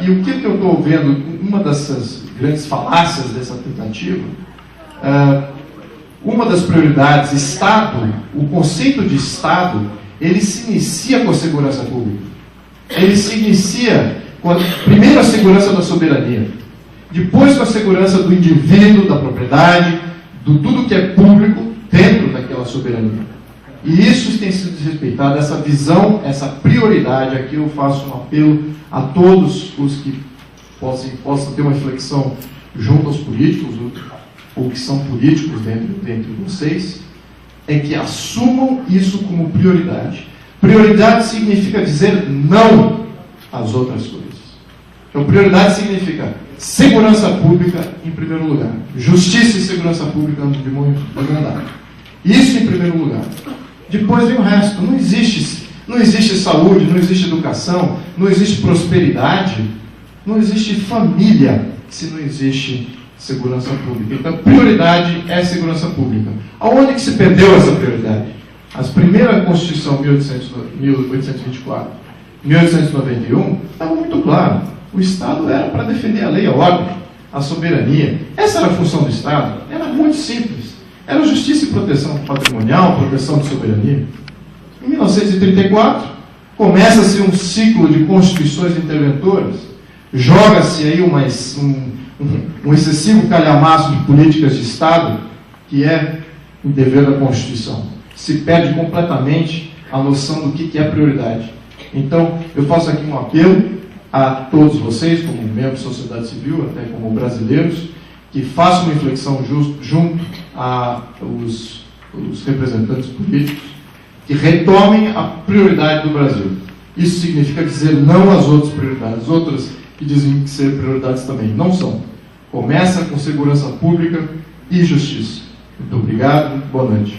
E o que eu estou vendo, uma dessas grandes falácias dessa tentativa, uma das prioridades, Estado, o conceito de Estado, ele se inicia com a segurança pública. Ele se inicia primeiro a segurança da soberania, depois com a segurança do indivíduo, da propriedade, do tudo que é público dentro daquela soberania. E isso tem sido desrespeitado, essa visão, essa prioridade. Aqui eu faço um apelo a todos os que possam ter uma reflexão junto aos políticos, ou que são políticos dentre vocês, é que assumam isso como prioridade. Prioridade significa dizer não às outras coisas. Então, prioridade significa segurança pública em primeiro lugar, justiça e segurança pública de mão dada. Isso em primeiro lugar. Depois vem o resto. Não existe saúde, não existe educação, não existe prosperidade, não existe família se não existe segurança pública. Então, prioridade é segurança pública. Aonde que se perdeu essa prioridade? A primeira Constituição, 1824, 1891, estava muito claro. O Estado era para defender a lei, a ordem, a soberania. Essa era a função do Estado. Era muito simples. Era justiça e proteção patrimonial, proteção de soberania. Em 1934, começa-se um ciclo de constituições interventoras. Joga-se aí um excessivo calhamaço de políticas de Estado, que é o dever da Constituição. Se perde completamente a noção do que é prioridade. Então, eu faço aqui um apelo a todos vocês, como membros da sociedade civil, até como brasileiros, que façam uma reflexão junto aos representantes políticos, que retomem a prioridade do Brasil. Isso significa dizer não às outras prioridades. Outras que dizem que ser prioridades também não são. Começa com segurança pública e justiça. Muito obrigado, boa noite.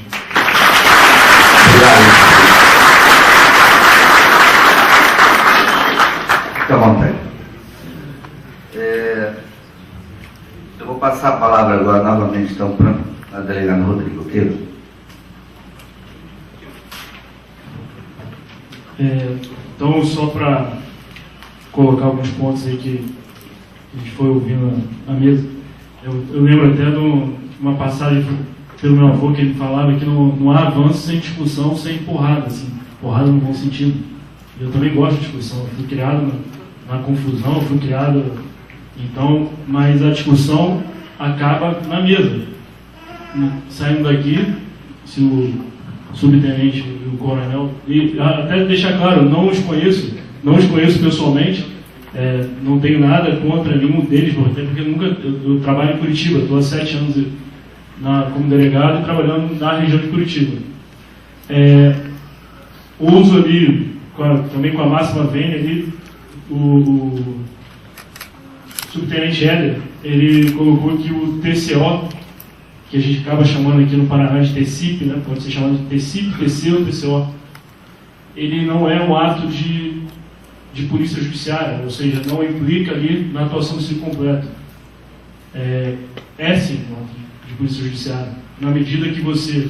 Obrigado. Fique à vontade. Eu vou passar a palavra agora novamente então, para a delegada Rodrigo Oqueiro. Então, só para colocar alguns pontos aí que a gente foi ouvindo na mesa, eu lembro até de uma passagem pelo meu avô, que ele falava que não há avanço sem discussão, sem porrada, assim, porrada no bom sentido. Eu também gosto de discussão, eu fui criado na confusão, eu fui criado, então, mas a discussão acaba na mesa. Saindo daqui, se o subtenente e o coronel, e até deixar claro, não os conheço pessoalmente, não tenho nada contra nenhum deles, até porque eu trabalho em Curitiba, estou há 7 anos como delegado e trabalhando na região de Curitiba. Uso ali, também com a máxima vênia ali, o subtenente Éder, ele colocou que o TCO, que a gente acaba chamando aqui no Paraná de TCIP, né? Pode ser chamado de TCIP, TC ou TCO, ele não é um ato de polícia judiciária, ou seja, não implica ali na atuação do ciclo completo. Sim um ato de polícia judiciária, na medida que você,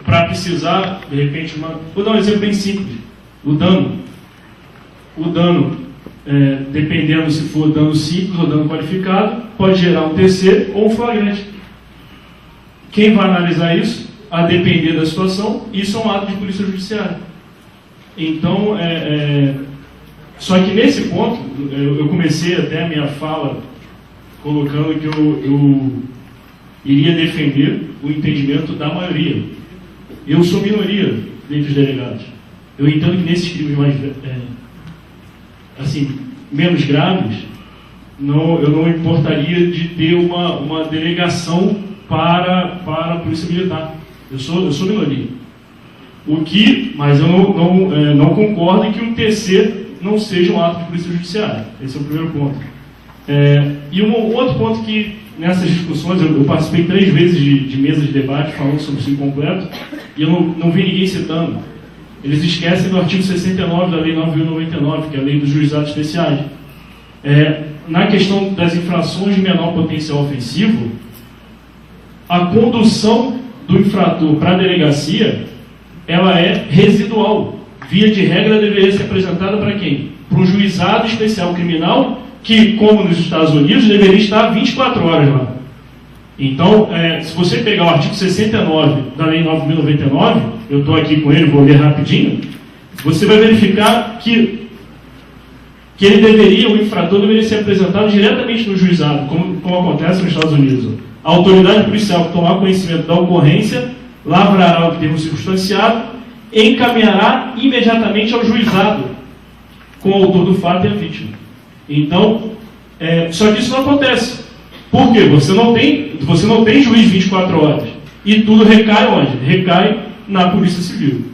para precisar, de repente, vou dar um exemplo bem simples, o dano, dependendo se for dano simples ou dano qualificado, pode gerar um TC ou um flagrante. Quem vai analisar isso, a depender da situação, isso é um ato de polícia judiciária. Então, só que nesse ponto, eu comecei até a minha fala colocando que eu iria defender o entendimento da maioria. Eu sou minoria dentre os delegados. Eu entendo que nesses crimes mais menos graves, eu não importaria de ter uma delegação para a Polícia Militar. Eu sou minoria. Mas eu não concordo em que um TC não seja um ato de polícia judiciária. Esse é o primeiro ponto. E um outro ponto que, nessas discussões, eu participei 3 vezes de mesa de debate falando sobre o ciclo completo, e eu não vi ninguém citando. Eles esquecem do artigo 69 da Lei 9.099, que é a Lei dos Juizados Especiais. Na questão das infrações de menor potencial ofensivo, a condução do infrator para a delegacia, ela é residual. Via de regra, deveria ser apresentada para quem? Para um juizado especial criminal, que, como nos Estados Unidos, deveria estar 24 horas lá. Então, se você pegar o artigo 69 da Lei 9.099, eu estou aqui com ele, vou ler rapidinho, você vai verificar que o infrator deveria ser apresentado diretamente no juizado, como acontece nos Estados Unidos. A autoridade policial que tomar conhecimento da ocorrência lavrará o termo circunstanciado e encaminhará imediatamente ao juizado com o autor do fato e a vítima. Então, só que isso não acontece. Por quê? Você não tem juiz 24 horas. E tudo recai onde? Recai na Polícia Civil.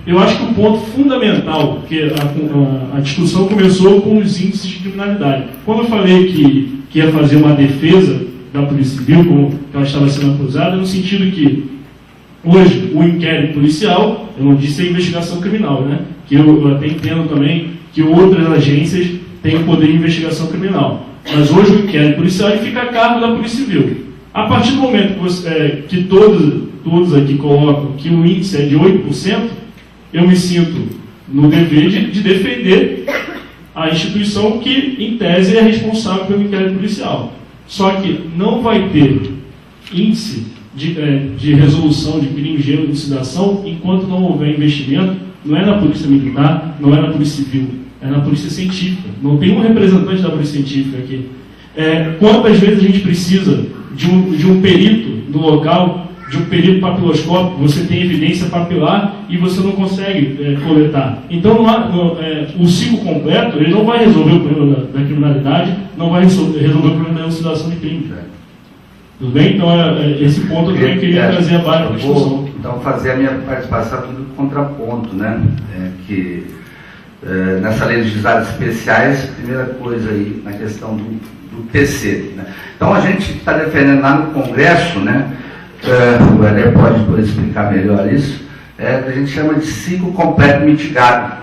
Eu acho que o ponto fundamental, que a discussão começou com os índices de criminalidade. Quando eu falei que ia fazer uma defesa da Polícia Civil, como ela estava sendo acusada, no sentido que hoje o inquérito policial, eu não disse a investigação criminal, né? Que eu até entendo também que outras agências têm o poder de investigação criminal. Mas hoje o inquérito policial fica a cargo da Polícia Civil. A partir do momento que todos aqui colocam que o índice é de 8%, eu me sinto no dever de defender a instituição que, em tese, é responsável pelo inquérito policial. Só que não vai ter índice de resolução de crime de elucidação enquanto não houver investimento. Não é na Polícia Militar, não é na Polícia Civil, é na Polícia Científica. Não tem um representante da Polícia Científica aqui. Quantas vezes a gente precisa de um perito no local, de um perito papiloscópico, você tem evidência papilar e você não consegue coletar. Então, o ciclo completo, ele não vai resolver o problema da criminalidade, não vai resolver o problema da elucidação de crime. Tudo bem? Então, esse ponto eu também queria trazer a barra para a discussão. Então, fazer a minha participação do contraponto, né? Nessa lei de juizados especiais, primeira coisa aí, na questão do TC. Né? Então, a gente está defendendo lá no Congresso, né? O Helder pode depois explicar melhor isso, a gente chama de ciclo completo mitigado.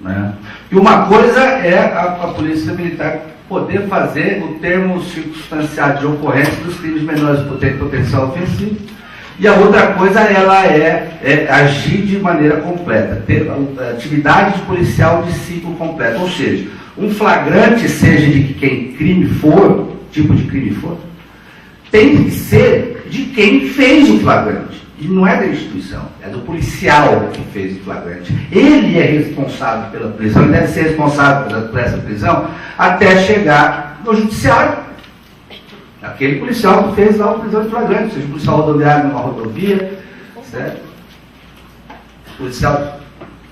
Né? E uma coisa é a Polícia Militar poder fazer o termo circunstanciado de ocorrência dos crimes menores de potencial ofensivo, e a outra coisa ela é agir de maneira completa, ter atividade policial de ciclo completo, ou seja, um flagrante, seja de quem crime for, tipo de crime for, tem que ser de quem fez o flagrante. E não é da instituição, é do policial que fez o flagrante. Ele é responsável pela prisão, ele deve ser responsável por essa prisão até chegar no judiciário. Aquele policial que fez lá a prisão de flagrante, seja policial rodoviário numa rodovia, certo? Policial,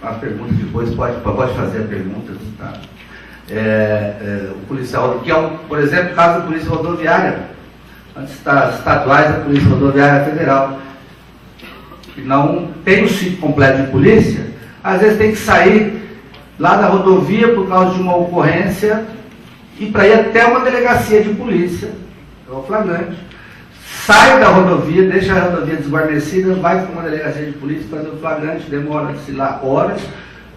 a pergunta depois, pode fazer a pergunta, tá? O policial, que é, por exemplo, o caso da Polícia Rodoviária, antes estaduais da Polícia Rodoviária Federal, que não tem o ciclo completo de polícia, às vezes tem que sair lá da rodovia por causa de uma ocorrência e para ir até uma delegacia de polícia, é o flagrante. Sai da rodovia, deixa a rodovia desguarnecida, vai para uma delegacia de polícia fazer o flagrante, demora-se lá horas.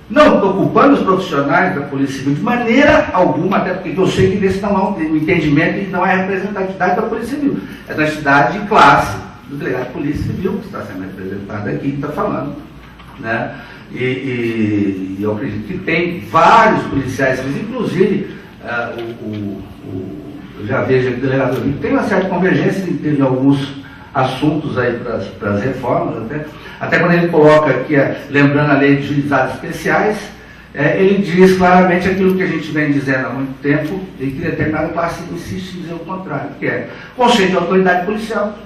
Não estou culpando os profissionais da Polícia Civil de maneira alguma, até porque eu sei que desse não há um entendimento e não é representatividade da Polícia Civil, é da entidade de classe do delegado de Polícia Civil, que está sendo representado aqui, que está falando. Né? E eu acredito que tem vários policiais civis, inclusive eu já vejo aqui o delegado que tem uma certa convergência em alguns assuntos aí para as reformas, até quando ele coloca aqui, lembrando a lei de juizados especiais, ele diz claramente aquilo que a gente vem dizendo há muito tempo e que determinada classe insiste em dizer o contrário, que é o conceito de autoridade policial.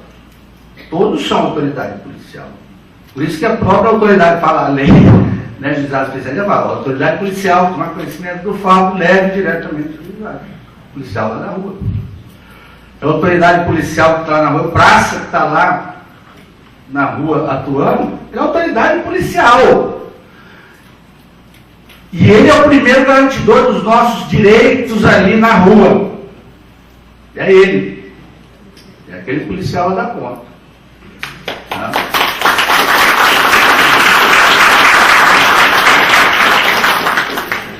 Todos são autoridade policial. Por isso que a própria autoridade fala a lei, né, juizados especiais, já fala, a autoridade policial, tomar conhecimento do fato, leve diretamente ao juizado. O policial lá na rua. A autoridade policial que está na rua, praça que está lá na rua atuando, é autoridade policial. E ele é o primeiro garantidor dos nossos direitos ali na rua. É ele. É aquele policial lá da ponta. Tá?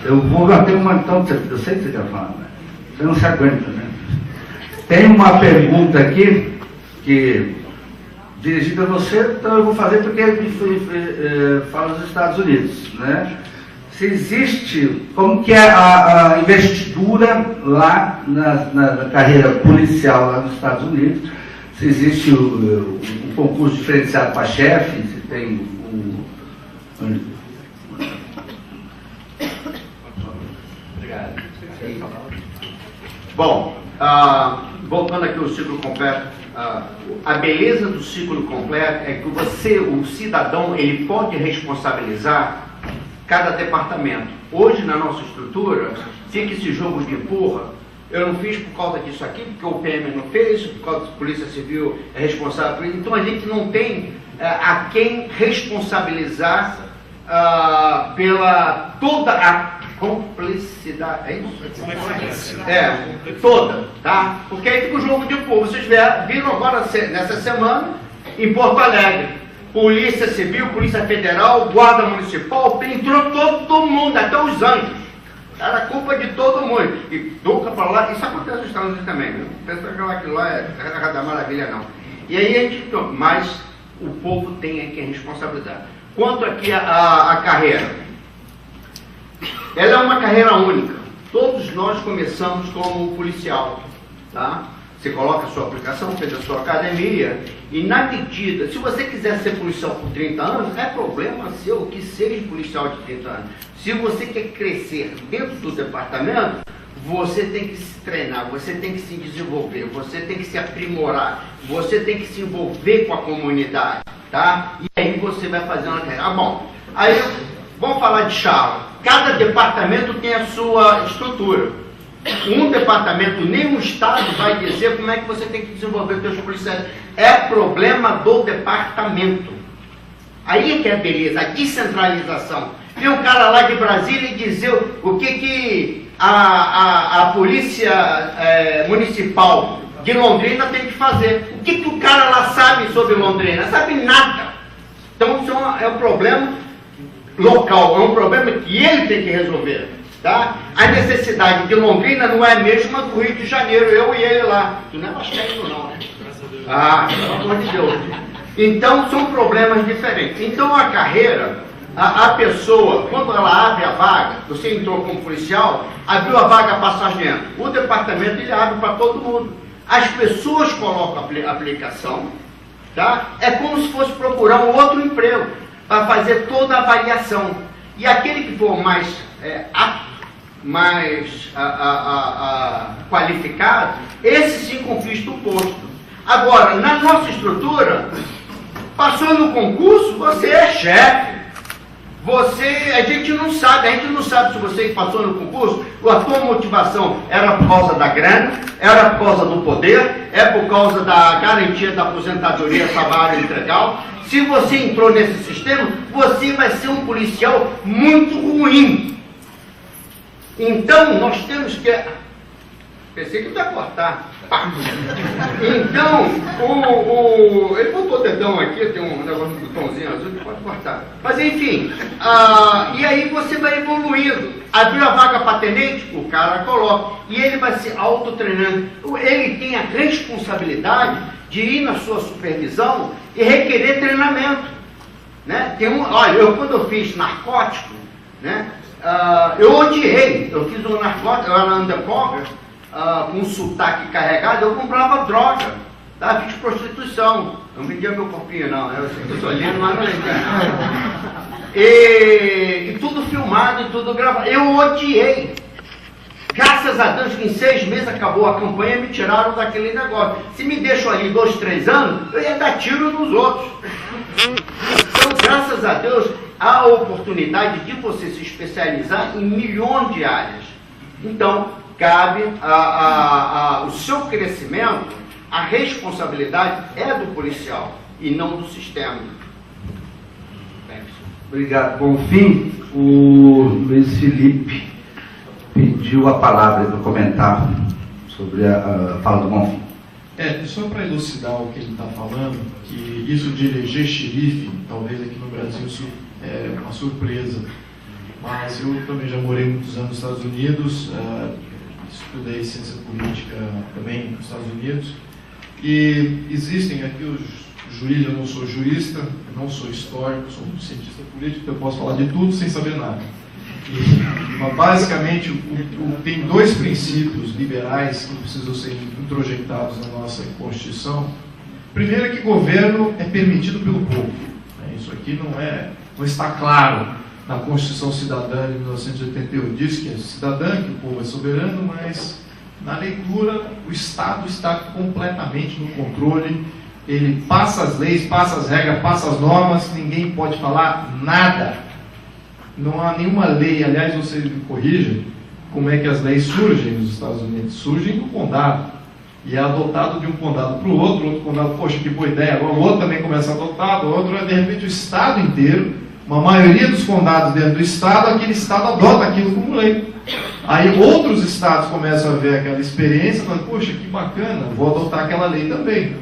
Eu vou bater uma, então, eu sei que você quer falar, né? Você não se aguenta, né? Tem uma pergunta aqui, que dirigida a você, então eu vou fazer porque fala dos Estados Unidos, né? Se existe, como que é a investidura lá na carreira policial lá nos Estados Unidos, se existe o concurso diferenciado para chefe, se tem Obrigado. Bom, voltando aqui ao ciclo completo, a beleza do ciclo completo é que você, o cidadão, ele pode responsabilizar cada departamento. Hoje, na nossa estrutura, fica esse jogo de empurra. Eu não fiz por causa disso aqui, porque o PM não fez, por causa da Polícia Civil é responsável por isso. Então, a gente não tem a quem responsabilizar pela toda a complicidade. É isso? Toda, tá? Porque aí fica o jogo de povo. Vocês viram agora, nessa semana, em Porto Alegre, Polícia Civil, Polícia Federal, Guarda Municipal, entrou todo mundo, até os anjos. Era culpa de todo mundo. E toca para lá, isso acontece nos Estados Unidos também, não pensa que aquilo lá é Terra da Maravilha, não. E aí a gente, mas o povo tem que responsabilizar. Quanto aqui a carreira, ela é uma carreira única. Todos nós começamos como policial, tá? Você coloca a sua aplicação, fez a sua academia, e na medida, se você quiser ser policial por 30 anos, é problema seu que seja policial de 30 anos. Se você quer crescer dentro do departamento, você tem que se treinar, você tem que se desenvolver, você tem que se aprimorar, você tem que se envolver com a comunidade, tá? E aí você vai fazer uma carreira. Bom, aí vamos falar de chave. Cada departamento tem a sua estrutura. Um departamento, nem um estado vai dizer como é que você tem que desenvolver os seus policiais. É problema do departamento. Aí é que é a beleza, a descentralização. Tem um cara lá de Brasília e dizer o que a polícia municipal de Londrina tem que fazer. O que o cara lá sabe sobre Londrina? Sabe nada. Então isso é um problema local, é um problema que ele tem que resolver. Tá? A necessidade de Londrina não é a mesma do Rio de Janeiro, eu e ele lá. Tu não é vascaíno não, né? Pelo amor de Deus. Então são problemas diferentes. Então a carreira, a pessoa, quando ela abre a vaga, você entrou como policial, abriu a vaga para sargento. O departamento ele abre para todo mundo. As pessoas colocam a aplicação, tá? É como se fosse procurar um outro emprego, para fazer toda a avaliação. E aquele que for mais qualificado, esse sim conquista o posto. Agora, na nossa estrutura, passou no concurso, você é chefe. A gente não sabe se você passou no concurso, a tua motivação era por causa da grana, era por causa do poder, é por causa da garantia da aposentadoria, salário integral. Se você entrou nesse sistema, você vai ser um policial muito ruim. Então, nós temos que... Pensei que ia cortar. Então, ele botou o dedão aqui, tem um negócio de botãozinho azul que pode cortar. Mas, enfim, e aí você vai evoluindo. Abriu a vaga para tenente, o cara coloca. E ele vai se autotreinando. Ele tem a responsabilidade de ir na sua supervisão e requerer treinamento. Né? Olha, quando eu fiz narcótico, né? Eu odiei. Eu fiz um narcótico, eu era undercover, com um sotaque carregado, eu comprava droga, tá? Fiz prostituição, não vendia meu corpinho não, eu sou lindo, mas não é. E tudo filmado, e tudo gravado, eu odiei. Graças a Deus que em 6 meses acabou a campanha e me tiraram daquele negócio. Se me deixam ali 2, 3 anos, eu ia dar tiro nos outros. Então, graças a Deus, há a oportunidade de você se especializar em milhões de áreas. Então, cabe o seu crescimento, a responsabilidade é do policial e não do sistema. Obrigado. Por fim, o Luiz Felipe pediu a palavra para comentar sobre a fala do Bonfim. Só para elucidar o que ele está falando, que isso de eleger xerife, talvez aqui no Brasil é uma surpresa, mas eu também já morei muitos anos nos Estados Unidos, estudei ciência política também nos Estados Unidos, e existem aqui os juízes, eu não sou jurista, eu não sou histórico, sou um cientista político, então eu posso falar de tudo sem saber nada. Mas basicamente tem 2 princípios liberais que precisam ser introjetados na nossa Constituição. Primeiro é que governo é permitido pelo povo. Isso aqui não está claro na Constituição Cidadã de 1988 diz que é cidadã, que o povo é soberano, mas na leitura o Estado está completamente no controle, ele passa as leis, passa as regras, passa as normas, ninguém pode falar nada. Não há nenhuma lei, aliás, vocês me corrijam, como é que as leis surgem nos Estados Unidos? Surgem no condado. E é adotado de um condado para o outro condado, poxa, que boa ideia, agora o outro também começa a adotar, o outro, de repente o Estado inteiro, uma maioria dos condados dentro do Estado, aquele Estado adota aquilo como lei. Aí outros Estados começam a ver aquela experiência e falam, poxa, que bacana, vou adotar aquela lei também.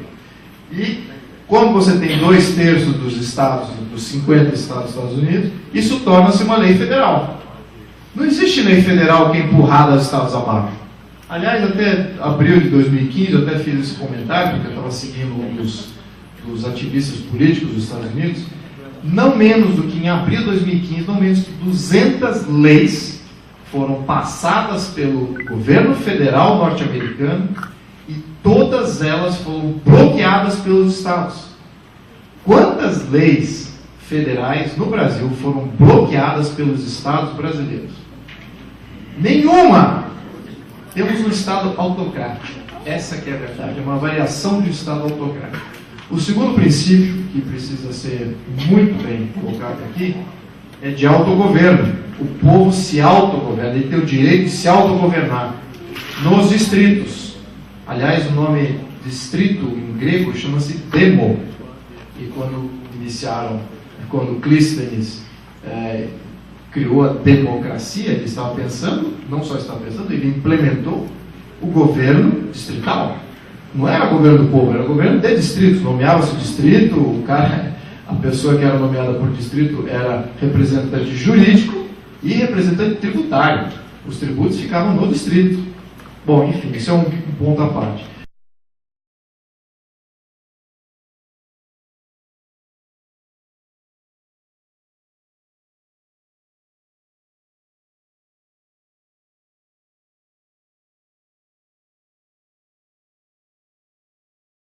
E como você tem 2/3 dos estados, dos 50 estados dos Estados Unidos, isso torna-se uma lei federal. Não existe lei federal que é empurrada aos estados abaixo. Aliás, até abril de 2015, eu até fiz esse comentário, porque eu estava seguindo um dos ativistas políticos dos Estados Unidos, não menos do que em abril de 2015, não menos que 200 leis foram passadas pelo governo federal norte-americano e todas elas foram bloqueadas pelos estados. Quantas leis federais no Brasil foram bloqueadas pelos estados brasileiros? Nenhuma! Temos um Estado autocrático. Essa que é a verdade, é uma variação de Estado autocrático. O segundo princípio, que precisa ser muito bem colocado aqui, é de autogoverno. O povo se autogoverna, ele tem o direito de se autogovernar nos distritos. Aliás, o nome distrito em grego chama-se demo. E quando Clístenes criou a democracia, ele estava pensando, não só estava pensando, ele implementou o governo distrital. Não era governo do povo, era governo de distritos. Nomeava-se o distrito, a pessoa que era nomeada por distrito era representante jurídico e representante tributário. Os tributos ficavam no distrito. Bom, enfim, isso é um ponto à parte.